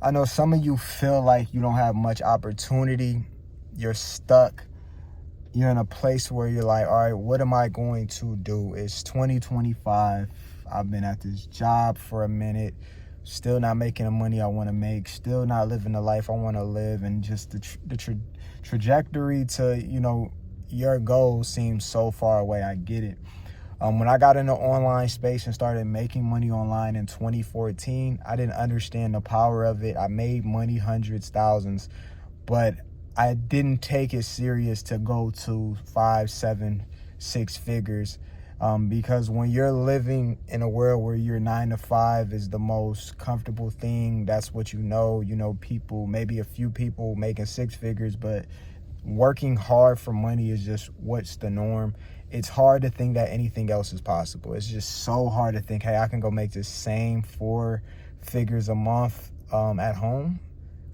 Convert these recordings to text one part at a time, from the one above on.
I know some of you feel like you don't have much opportunity. You're stuck. You're in a place where you're like, all right, what am I going to do? It's 2025. I've been at this job for a minute, still not making the money I want to make, still not living the life I want to live. And just the trajectory to, your goal seems so far away. I get it. When I got in the online space and started making money online in 2014, I didn't understand the power of it. I made money, hundreds, thousands, but I didn't take it serious to go to 5, 7, 6 figures. Because when you're living in a world where your 9 to 5 is the most comfortable thing, that's what people, maybe a few people making 6 figures, but working hard for money is just what's the norm. It's hard to think that anything else is possible. It's just so hard to think, hey, I can go make the same 4 figures a month at home.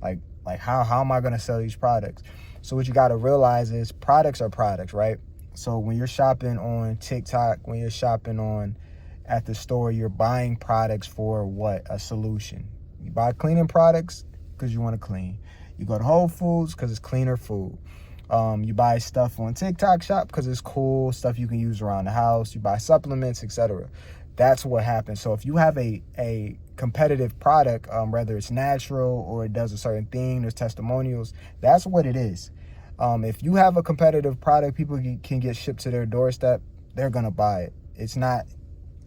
Like how am I going to sell these products? So what you got to realize is products are products, right? So when you're shopping on TikTok, when you're shopping at the store, you're buying products for what? A solution. You buy cleaning products because you want to clean. You go to Whole Foods because it's cleaner food. You buy stuff on TikTok shop because it's cool stuff you can use around the house. You buy supplements, etc. That's what happens. So if you have a competitive product, whether it's natural or it does a certain thing, there's testimonials, that's what it is. If you have a competitive product, people can get shipped to their doorstep, they're going to buy it. It's not,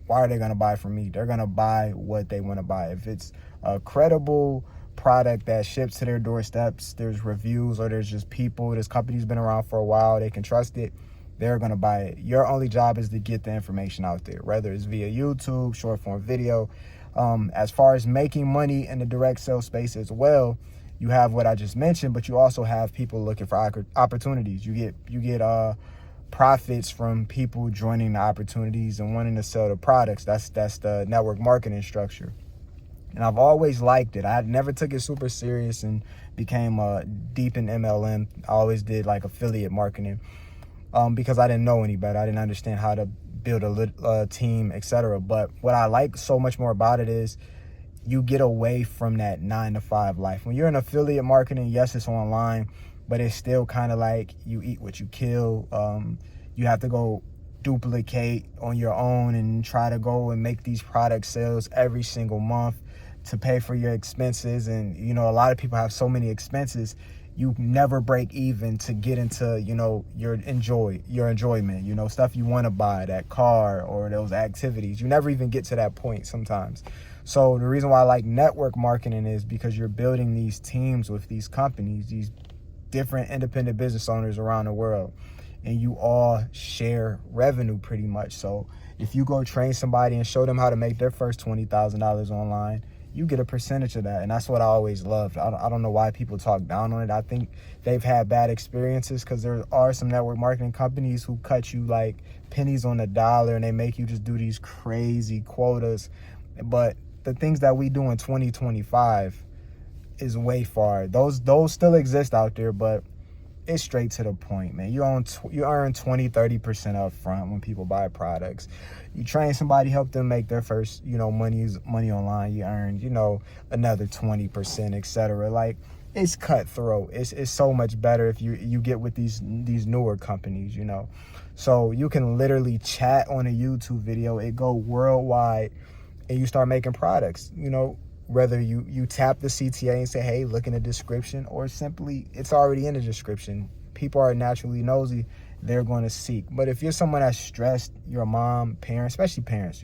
why are they going to buy from me? They're going to buy what they want to buy. If it's a credible product that ships to their doorsteps, there's reviews, or there's just people, this company's been around for a while, they can trust it, they're going to buy it. Your only job is to get the information out there, whether it's via YouTube, short form video. As far as making money in the direct sales space as well, you have what I just mentioned, but you also have people looking for opportunities. You get profits from people joining the opportunities and wanting to sell the products. That's the network marketing structure. And I've always liked it. I never took it super serious and became deep in MLM. I always did like affiliate marketing because I didn't know any better. I didn't understand how to build a team, etc. But what I like so much more about it is you get away from that 9 to 5 life. When you're in affiliate marketing, yes, it's online, but it's still kind of like you eat what you kill. You have to go duplicate on your own and try to go and make these product sales every single month to pay for your expenses. And a lot of people have so many expenses, you never break even to get into your enjoyment, stuff you want to buy, that car or those activities. You never even get to that point sometimes. So the reason why I like network marketing is because you're building these teams with these companies, these different independent business owners around the world, and you all share revenue pretty much. So if you go train somebody and show them how to make their first $20,000 online, you get a percentage of that. And that's what I always loved. I don't know why people talk down on it. I think they've had bad experiences because there are some network marketing companies who cut you like pennies on the dollar and they make you just do these crazy quotas. But the things that we do in 2025 is way far. Those still exist out there, but it's straight to the point, man. You earn 20, 30% up front when people buy products. You train somebody, help them make their first, money online. You earn, another 20%, etc. Like, it's cutthroat. It's so much better if you get with these newer companies, So you can literally chat on a YouTube video, it go worldwide, and you start making products, whether you tap the CTA and say, hey, look in the description, or simply it's already in the description. People are naturally nosy, they're going to seek. But if you're someone that's stressed, your mom, parents, especially parents,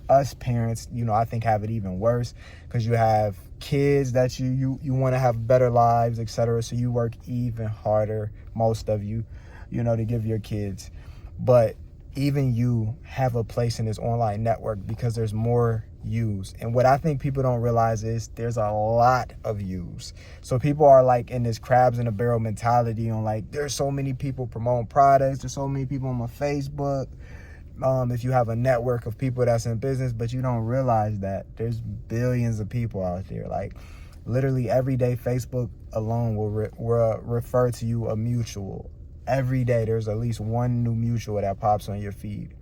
us parents, I think have it even worse because you have kids that you want to have better lives, etc. So you work even harder, most of you, to give your kids. But even you have a place in this online network because there's more yous. And what I think people don't realize is there's a lot of yous. So people are like in this crabs in a barrel mentality on like, there's so many people promoting products, there's so many people on my Facebook. If you have a network of people that's in business, but you don't realize that there's billions of people out there. Like literally every day, Facebook alone will refer to you a mutual. Every day there's at least one new mutual that pops on your feed.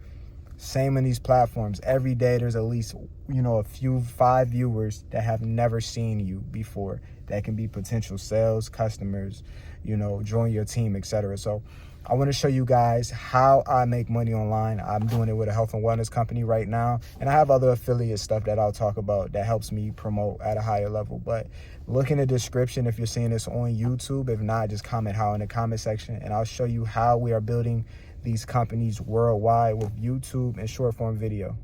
Same in these platforms. Every day there's at least, a few 5 viewers that have never seen you before. That can be potential sales, customers, join your team, etc. So I want to show you guys how I make money online. I'm doing it with a health and wellness company right now. And I have other affiliate stuff that I'll talk about that helps me promote at a higher level. But look in the description if you're seeing this on YouTube. If not, just comment how in the comment section. And I'll show you how we are building these companies worldwide with YouTube and short form video.